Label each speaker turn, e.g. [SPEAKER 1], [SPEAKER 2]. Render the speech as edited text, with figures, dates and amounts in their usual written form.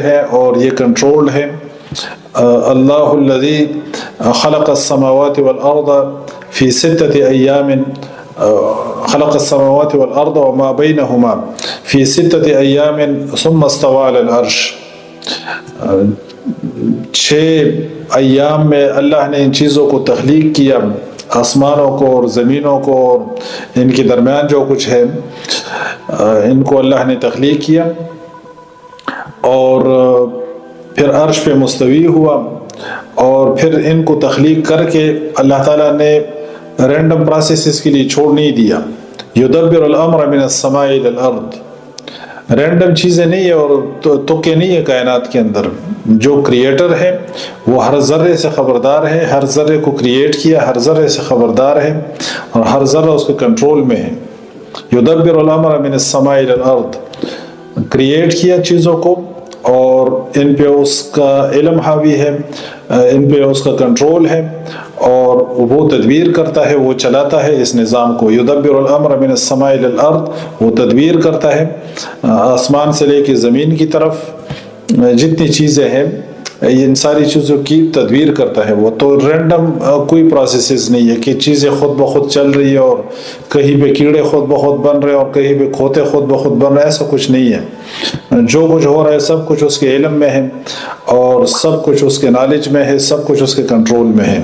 [SPEAKER 1] ہے اور یہ کنٹرولڈ ہے. اللہ الذی خلق السماوات والارض فی 6 ایام خلق السماوات والارض وما بینہما فی 6 ایام ثم استوى علی العرش. 6 ایام میں اللہ نے ان چیزوں کو تخلیق کیا، آسمانوں کو اور زمینوں کو اور ان کے درمیان جو کچھ ہے ان کو اللہ نے تخلیق کیا، اور پھر عرش پہ مستوی ہوا، اور پھر ان کو تخلیق کر کے اللہ تعالیٰ نے رینڈم پروسیسز کے لیے چھوڑ نہیں دیا. یدبر الامر من السماء الى الارض، رینڈم چیزیں نہیں ہے اور تکے نہیں ہے کائنات کے اندر. جو کریٹر ہے وہ ہر ذرے سے خبردار ہے، ہر ذرے کو کریٹ کیا، ہر ذرے سے خبردار ہے، اور ہر ذرہ اس کے کنٹرول میں ہے. یدبر الامر من السماء الى الارض، کریٹ کیا چیزوں کو اور ان پہ اس کا علم حاوی ہے، ان پہ اس کا کنٹرول ہے، اور وہ تدبیر کرتا ہے، وہ چلاتا ہے اس نظام کو. یدبر الامر من السماء الى الارض، وہ تدبیر کرتا ہے آسمان سے لے کے زمین کی طرف جتنی چیزیں ہیں، ان ساری چیزوں کی تدبیر کرتا ہے وہ. تو رینڈم کوئی پروسیسز نہیں ہے کہ چیزیں خود بخود چل رہی ہے اور کہیں پہ کیڑے خود بخود بن رہے ہیں اور کہیں پہ کھوتے خود بخود بن رہے ہیں، ایسا کچھ نہیں ہے. جو کچھ ہو رہا ہے سب کچھ اس کے علم میں ہے، اور سب کچھ اس کے نالج میں ہے، سب کچھ اس کے کنٹرول میں ہے.